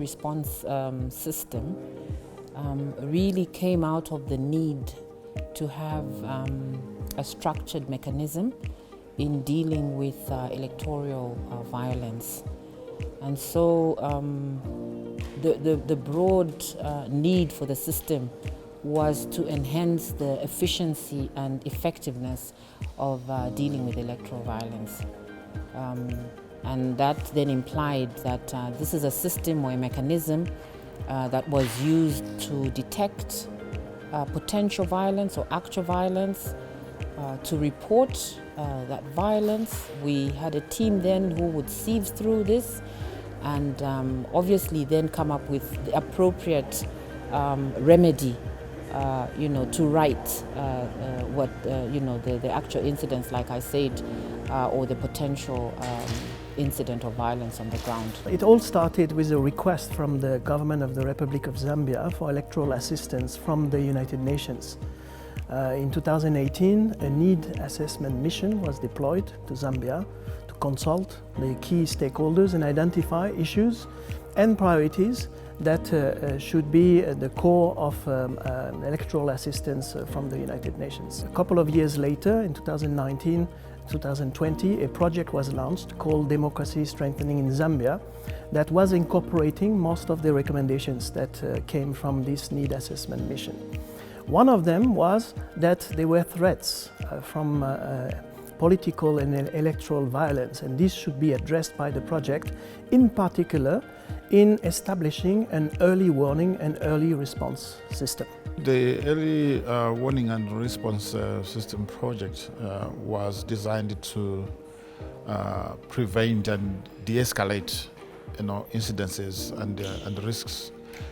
response system really came out of the need to have a structured mechanism in dealing with electoral violence. And so the broad need for the system was to enhance the efficiency and effectiveness of dealing with electoral violence. And that then implied that this is a system or a mechanism that was used to detect potential violence or actual violence, to report that violence. We had a team then who would sieve through this and obviously then come up with the appropriate remedy, to right what, the actual incidents, like I said, or the potential incident of violence on the ground. It all started with a request from the government of the Republic of Zambia for electoral assistance from the United Nations. In 2018, a need assessment mission was deployed to Zambia to consult the key stakeholders and identify issues and priorities that should be the core of electoral assistance from the United Nations. A couple of years later, in 2019-2020, a project was launched called Democracy Strengthening in Zambia that was incorporating most of the recommendations that came from this need assessment mission. One of them was that there were threats from political and electoral violence, and this should be addressed by the project, in particular in establishing an early warning and early response system. The early warning and response system project was designed to prevent and de-escalate, incidences and risks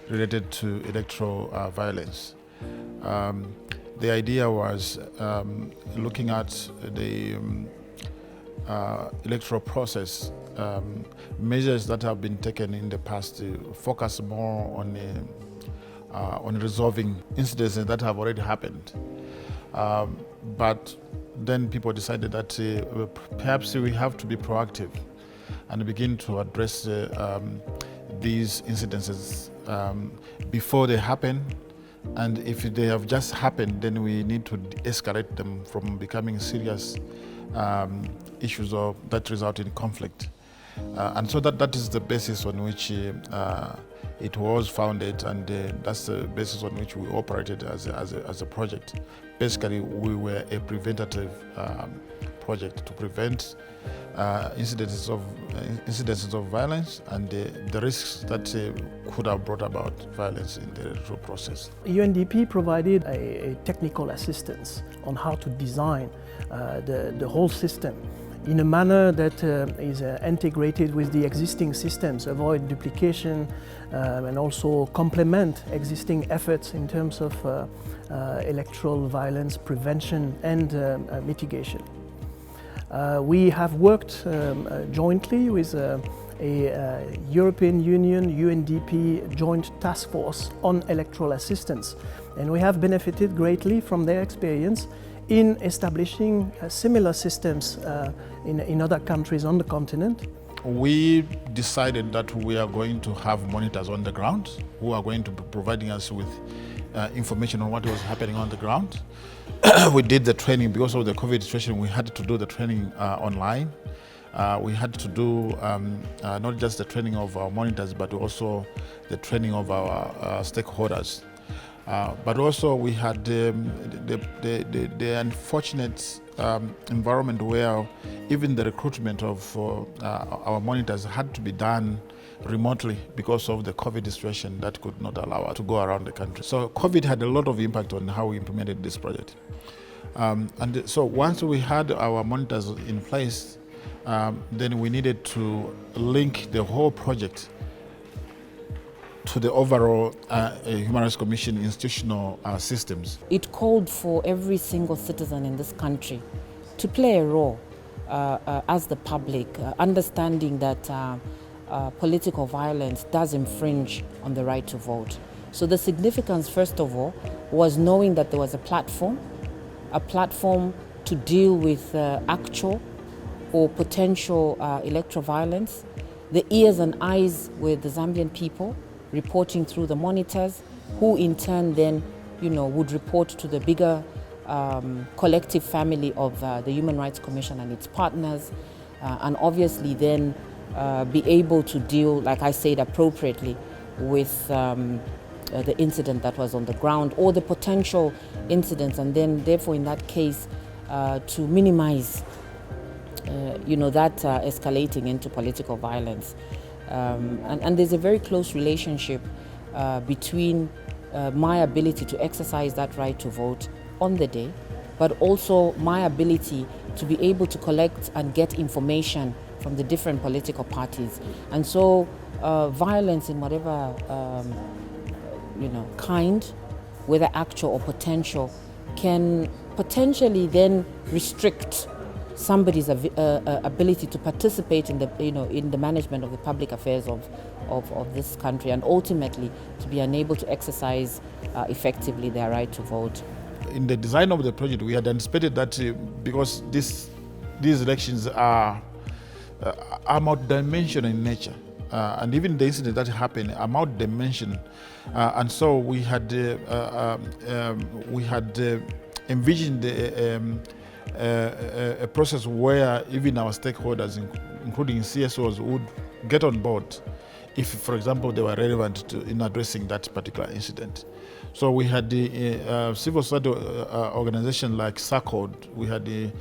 related to electoral violence. The idea was looking at the electoral process, measures that have been taken in the past to focus more on resolving incidents that have already happened. But then people decided that perhaps we have to be proactive and begin to address these incidences before they happen. And if they have just happened, then we need to escalate them from becoming serious issues that result in conflict. And so that is the basis on which it was founded, and that's the basis on which we operated as a project. Basically, we were a preventative project to prevent incidences of violence and the risks that could have brought about violence in the electoral process. UNDP provided a technical assistance on how to design the whole system in a manner that is integrated with the existing systems, avoid duplication, and also complement existing efforts in terms of electoral violence prevention and mitigation. We have worked jointly with a European Union UNDP joint task force on electoral assistance, and we have benefited greatly from their experience in establishing similar systems in other countries on the continent. We decided that we are going to have monitors on the ground who are going to be providing us with information on what was happening on the ground. We did the training because of the COVID situation. We had to do the training online. We had to do not just the training of our monitors, but also the training of our stakeholders. But also we had the unfortunate environment where even the recruitment of our monitors had to be done remotely because of the COVID situation that could not allow us to go around the country. So COVID had a lot of impact on how we implemented this project. And so once we had our monitors in place, then we needed to link the whole project to the overall Human Rights Commission institutional systems. It called for every single citizen in this country to play a role as the public, understanding that political violence does infringe on the right to vote. So the significance, first of all, was knowing that there was a platform to deal with actual or potential electoral violence. the ears and eyes were the Zambian people reporting through the monitors, who in turn then, would report to the bigger collective family of the Human Rights Commission and its partners, and obviously then be able to deal, like I said, appropriately with the incident that was on the ground or the potential incidents, and then therefore in that case to minimize that escalating into political violence. And there's a very close relationship between my ability to exercise that right to vote on the day, but also my ability to be able to collect and get information from the different political parties. And so violence in whatever kind, whether actual or potential, can potentially then restrict somebody's ability to participate in the management of the public affairs of this country, and ultimately to be unable to exercise effectively their right to vote. In the design of the project, we had anticipated that because these elections are multi-dimensional in nature, and even the incident that happened are multi-dimensional, and so we had envisioned a process where even our stakeholders, including CSOs, would get on board if, for example, they were relevant in addressing that particular incident. So we had the civil society organization like SACOD, we had the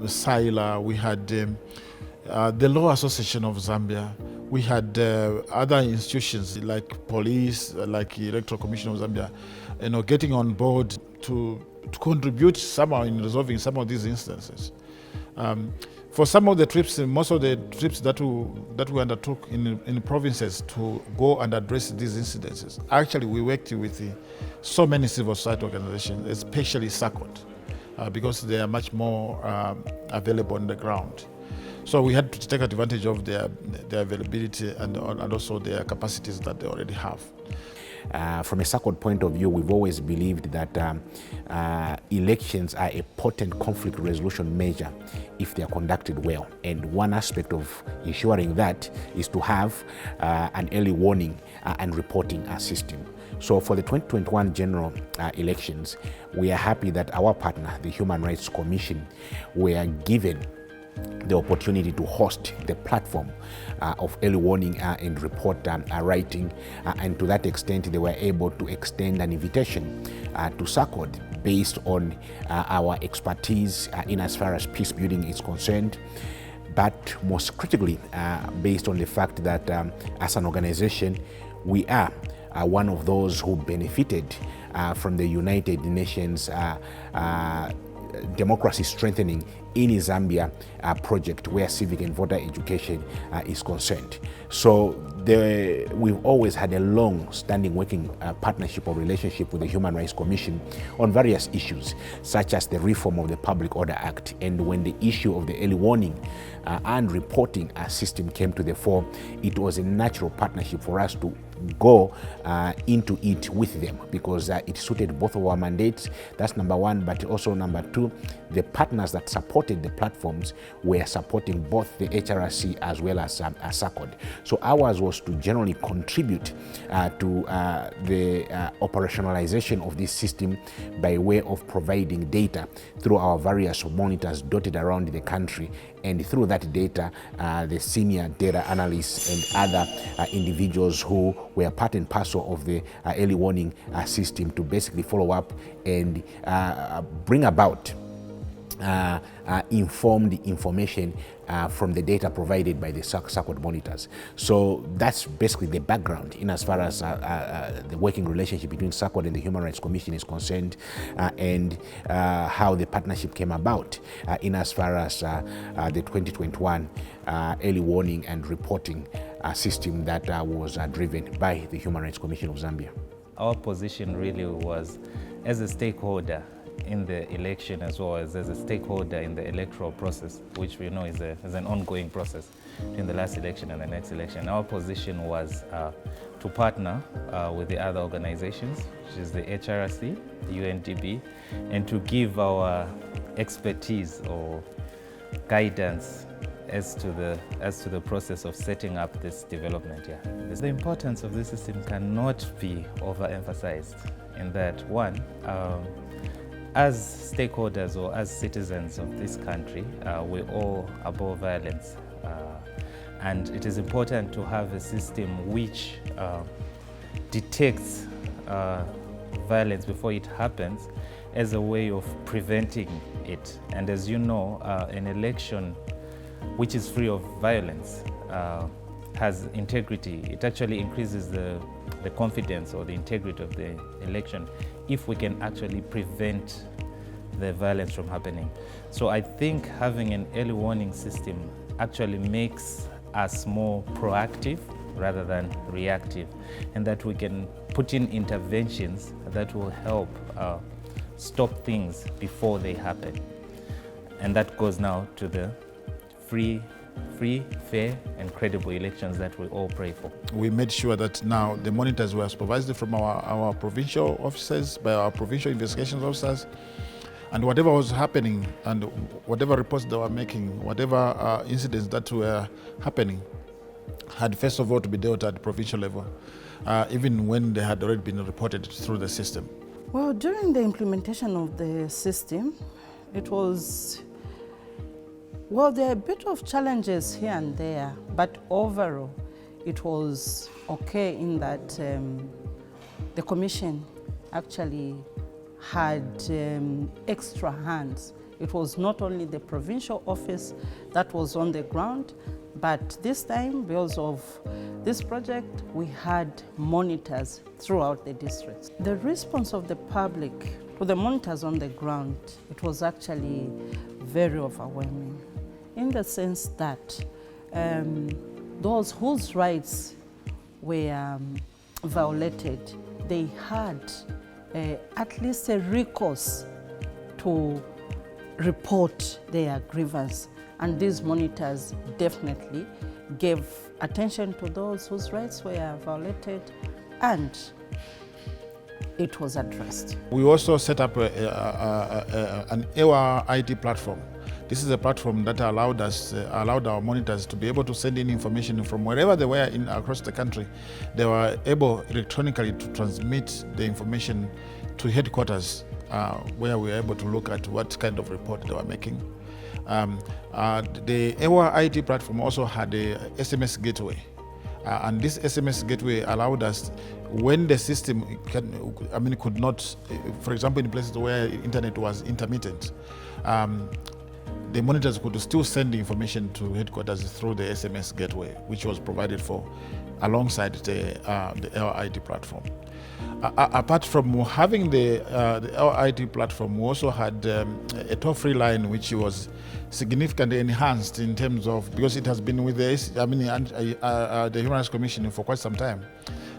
SILA, we had the Law Association of Zambia, we had other institutions like police, like Electoral Commission of Zambia, getting on board to contribute somehow in resolving some of these instances. For some of the trips, most of the trips that we undertook in provinces to go and address these incidences, actually we worked with so many civil society organizations, especially SACOD, because they are much more available on the ground. So we had to take advantage of their availability and also their capacities that they already have. From a SACOD point of view, we've always believed that elections are a potent conflict resolution measure if they are conducted well. And one aspect of ensuring that is to have an early warning and reporting system. So for the 2021 general elections, we are happy that our partner, the Human Rights Commission, were given the opportunity to host the platform of early warning and report writing, and to that extent they were able to extend an invitation to SACOD based on our expertise in as far as peace building is concerned, but most critically based on the fact that as an organization we are one of those who benefited from the United Nations Democracy Strengthening in Zambia project, where civic and voter education is concerned. So we've always had a long-standing working partnership or relationship with the Human Rights Commission on various issues, such as the reform of the Public Order Act. And when the issue of the early warning and reporting system came to the fore, it was a natural partnership for us to go into it with them, because it suited both of our mandates. That's number one. But also number two, the partners that supported the platforms were supporting both the HRC as well as SACOD. So ours was to generally contribute to the operationalization of this system by way of providing data through our various monitors dotted around the country. And through that data, the senior data analysts and other individuals who were part and parcel of the early warning system to basically follow up and bring about informed information from the data provided by the SACOD monitors. So that's basically the background in as far as the working relationship between SACOD and the Human Rights Commission is concerned, and how the partnership came about in as far as the 2021 early warning and reporting system that was driven by the Human Rights Commission of Zambia. Our position really was as a stakeholder in the election, as well as a stakeholder in the electoral process, which we know is an ongoing process between the last election and the next election. Our position was to partner with the other organizations, which is the HRC, the UNDP, and to give our expertise or guidance as to the process of setting up this development. Yeah, the importance of this system cannot be overemphasized. In that, one, as stakeholders or as citizens of this country, we're all above violence, and it is important to have a system which detects violence before it happens as a way of preventing it. And as you know, an election which is free of violence has integrity. It actually increases the confidence or the integrity of the election if we can actually prevent the violence from happening. So I think having an early warning system actually makes us more proactive rather than reactive, and that we can put in interventions that will help stop things before they happen. And that goes now to the free, fair and credible elections that we all pray for. We made sure that now the monitors were supervised from our provincial officers, by our provincial investigations officers, and whatever was happening and whatever reports they were making, whatever incidents that were happening, had first of all to be dealt at the provincial level, even when they had already been reported through the system. Well, during the implementation of the system, it was, well, there are a bit of challenges here and there, but overall, it was okay in that the Commission actually had extra hands. It was not only the provincial office that was on the ground, but this time, because of this project, we had monitors throughout the districts. The response of the public to the monitors on the ground, it was actually very overwhelming, in the sense that those whose rights were violated, they had at least a recourse to report their grievance. And these monitors definitely gave attention to those whose rights were violated, and it was addressed. We also set up an AOR ID Platform. This is a platform that allowed our monitors to be able to send in information from wherever they were across the country. They were able electronically to transmit the information to headquarters, where we were able to look at what kind of report they were making. The AOR ID Platform also had a SMS gateway, and this SMS gateway allowed us, when the system could not, for example, in places where internet was intermittent, the monitors could still send the information to headquarters through the SMS gateway, which was provided for alongside the AOR ID Platform. Apart from having the AOR ID Platform, we also had a toll-free line, which was significantly enhanced in terms of, because it has been with the Human Rights Commission for quite some time.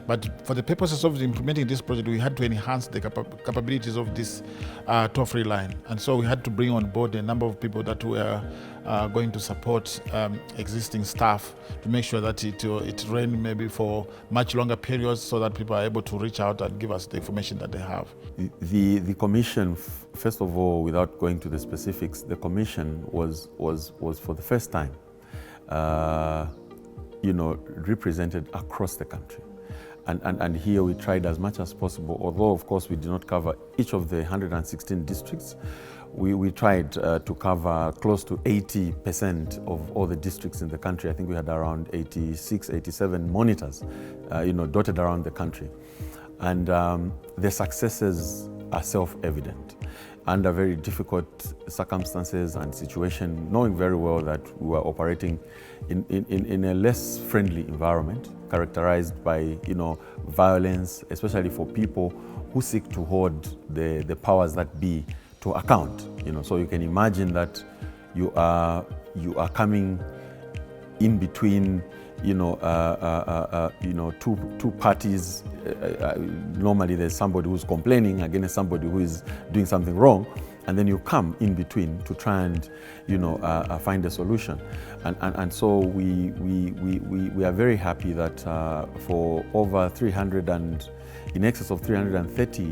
But for the purposes of implementing this project, we had to enhance the capabilities of this toll-free line. And so we had to bring on board a number of people that were going to support existing staff to make sure that it ran maybe for much longer periods, so that people are able to reach out and give us the information that they have. The Commission, first of all, without going to the specifics, the Commission was for the first time, represented across the country. And here we tried as much as possible, although of course we did not cover each of the 116 districts. We tried to cover close to 80% of all the districts in the country. I think we had around 86, 87 monitors, dotted around the country. And the successes are self-evident. Under very difficult circumstances and situation, knowing very well that we were operating in a less friendly environment, characterized by violence, especially for people who seek to hold the powers that be to account. So you can imagine that you are coming in between two parties. Normally there's somebody who's complaining against somebody who is doing something wrong, and then you come in between to try and find a solution. And so we are very happy that for over 311 in excess of 330,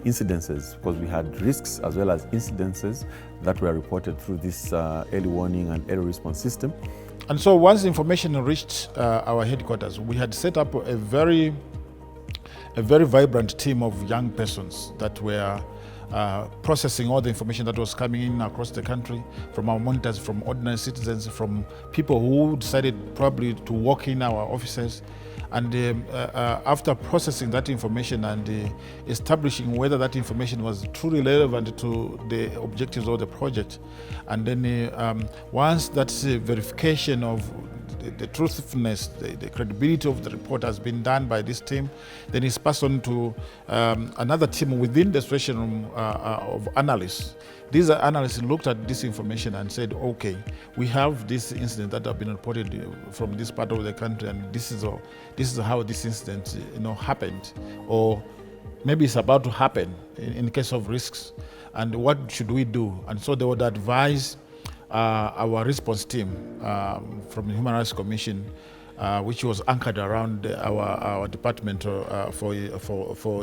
incidences, because we had risks as well as incidences that were reported through this early warning and early response system. And so once information reached our headquarters, we had set up a very vibrant team of young persons that were processing all the information that was coming in across the country, from our monitors, from ordinary citizens, from people who decided probably to walk in our offices. And after processing that information and establishing whether that information was truly relevant to the objectives of the project, and then once that verification of the truthfulness, the credibility of the report has been done by this team, then it's passed on to another team within the situation room of analysts. These analysts looked at this information and said, okay, we have this incident that have been reported from this part of the country, and this is how this incident happened, or maybe it's about to happen in case of risks, and what should we do? And so they would advise our response team from the Human Rights Commission, which was anchored around our department for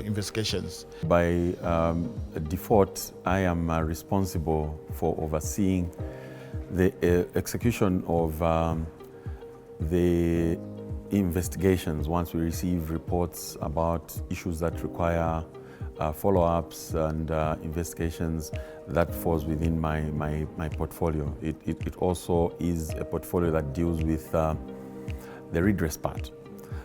investigations. By default, I am responsible for overseeing the execution of the investigations once we receive reports about issues that require follow-ups and investigations. That falls within my portfolio. It also is a portfolio that deals with the redress part.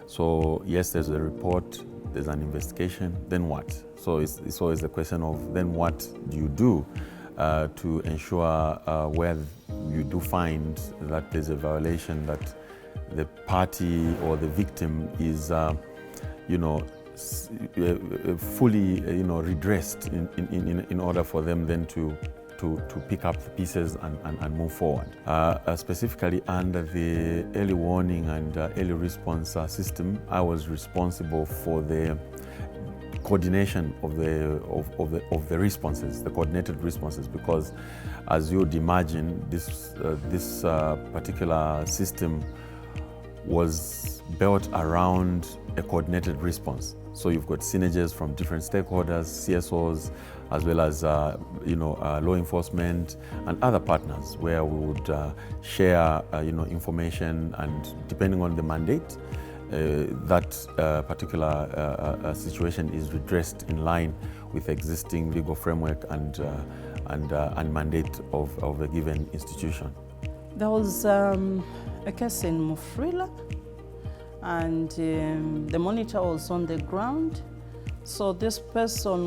So yes, there's a report, there's an investigation, then what? So it's always the question of then what do you do to ensure where you do find that there's a violation, that the party or the victim is fully redressed in order for them then to pick up the pieces and move forward. Specifically under the early warning and early response system, I was responsible for the coordination of the responses, the coordinated responses, because as you'd imagine, this particular system was built around a coordinated response. So you've got synergies from different stakeholders, CSOs, as well as law enforcement and other partners, where we would share information, and depending on the mandate, that particular situation is redressed in line with existing legal framework and mandate of a given institution. There was a case in Mufrila, and the monitor was on the ground. So this person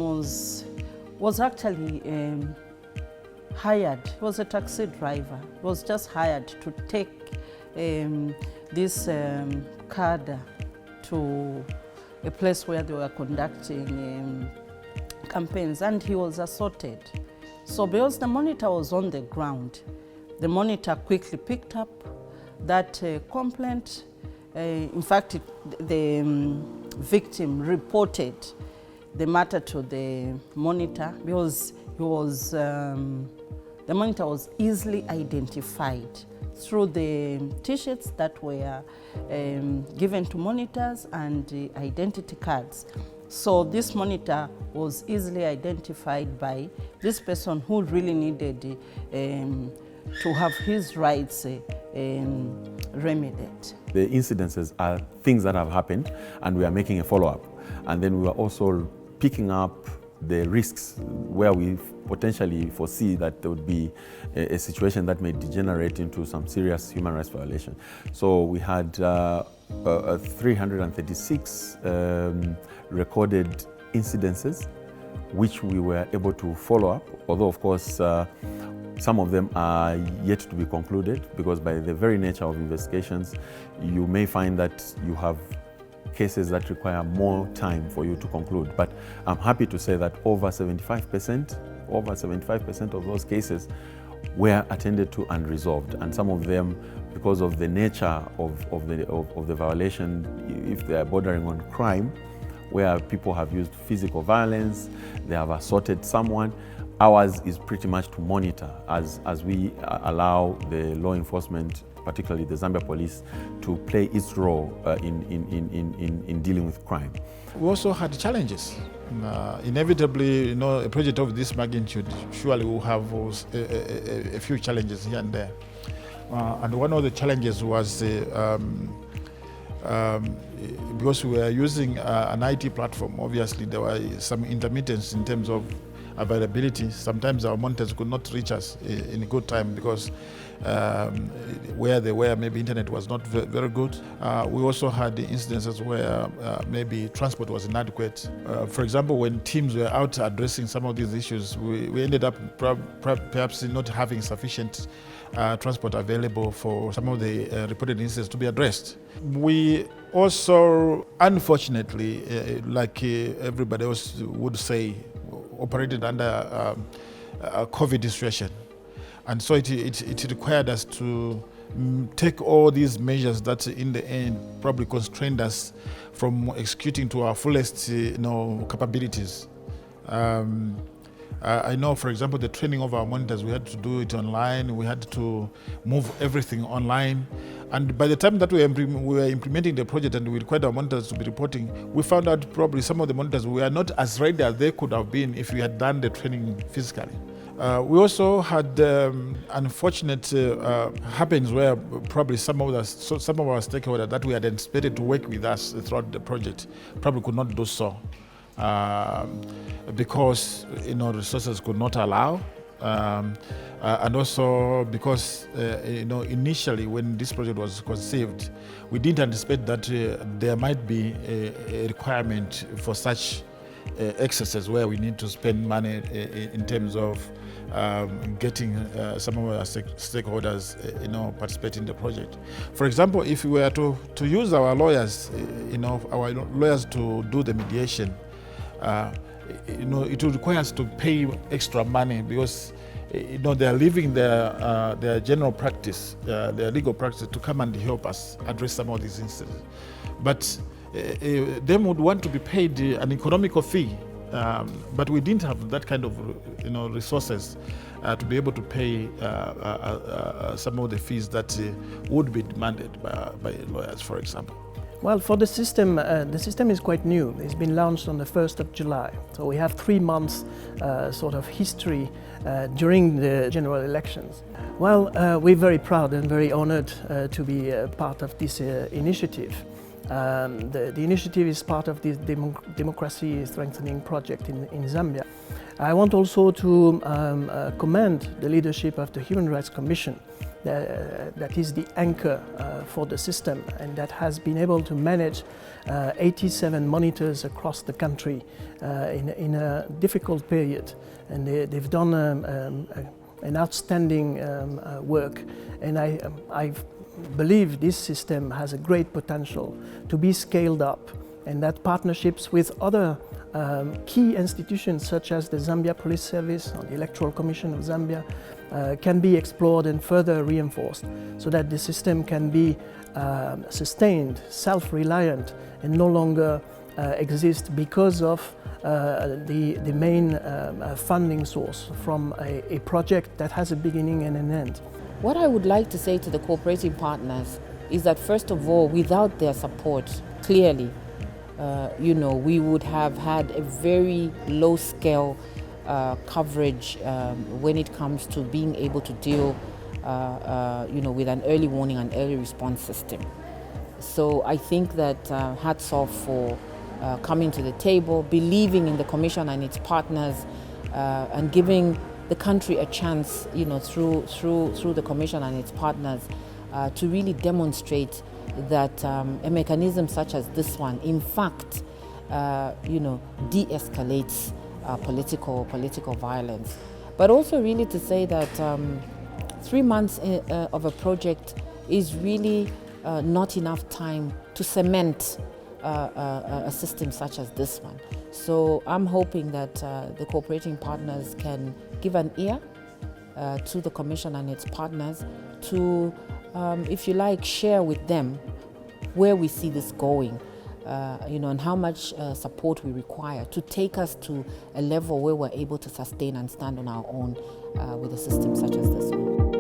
was actually hired. He was a taxi driver. He was just hired to take this cadre to a place where they were conducting campaigns, and he was assaulted. So because the monitor was on the ground, the monitor quickly picked up that complaint. In fact, the victim reported the matter to the monitor because the monitor was easily identified through the T-shirts that were given to monitors and the identity cards. So this monitor was easily identified by this person who really needed to have his rights remedied. The incidences are things that have happened, and we are making a follow-up. And then we are also picking up the risks where we potentially foresee that there would be a situation that may degenerate into some serious human rights violation. So we had 336 recorded incidences, which we were able to follow up, although of course some of them are yet to be concluded, because by the very nature of investigations, you may find that you have cases that require more time for you to conclude. But I'm happy to say that over 75% of those cases were attended to and resolved. And some of them, because of the nature of the violation, if they are bordering on crime, where people have used physical violence, they have assaulted someone, ours is pretty much to monitor as we allow the law enforcement particularly the Zambia police, to play its role in dealing with crime. We also had challenges. Inevitably, a project of this magnitude surely will have a few challenges here and there. And one of the challenges was because we were using an IT platform. Obviously, there were some intermittence in terms of availability. Sometimes our monitors could not reach us in a good time because where they were, maybe internet was not very good. We also had the incidences where maybe transport was inadequate. For example, when teams were out addressing some of these issues, we ended up perhaps not having sufficient transport available for some of the reported incidents to be addressed. We also, unfortunately, like everybody else would say, operated under a COVID situation. And so it required us to take all these measures that in the end probably constrained us from executing to our fullest capabilities. I know, for example, the training of our monitors, we had to do it online, we had to move everything online. And by the time that we were implementing the project and we required our monitors to be reporting, we found out probably some of the monitors were not as ready as they could have been if we had done the training physically. We also had unfortunate happenings where probably some of our stakeholders that we had anticipated to work with us throughout the project probably could not do so because resources could not allow. And also because initially when this project was conceived, we didn't anticipate that there might be a requirement for such excesses where we need to spend money in terms of getting some of our stakeholders participate in the project. For example, if we were to use our lawyers, our lawyers to do the mediation, it would require us to pay extra money because they are leaving their general practice, their legal practice, to come and help us address some of these incidents. But they would want to be paid an economical fee, but we didn't have that kind of resources to be able to pay some of the fees that would be demanded by lawyers, for example. Well, for the system is quite new. It's been launched on the 1st of July. So we have 3 months sort of history during the general elections. Well, we're very proud and very honored to be part of this initiative. The initiative is part of the democracy strengthening project in Zambia. I want also to commend the leadership of the Human Rights Commission that is the anchor for the system and that has been able to manage 87 monitors across the country in a difficult period. And they've done an outstanding work. And I believe this system has a great potential to be scaled up, and that partnerships with other key institutions such as the Zambia Police Service or the Electoral Commission of Zambia can be explored and further reinforced so that the system can be sustained, self-reliant, and no longer exist because of the main funding source from a project that has a beginning and an end. What I would like to say to the cooperating partners is that, first of all, without their support, clearly, we would have had a very low-scale coverage when it comes to being able to deal, with an early warning and early response system. So I think that hats off for coming to the table, believing in the Commission and its partners, and giving the country a chance, through the Commission and its partners, to really demonstrate that a mechanism such as this one, in fact, de-escalates political violence. But also really to say that 3 months of a project is really not enough time to cement a system such as this one. So I'm hoping that the cooperating partners can give an ear to the Commission and its partners to, if you like, share with them where we see this going, and how much support we require to take us to a level where we're able to sustain and stand on our own with a system such as this one.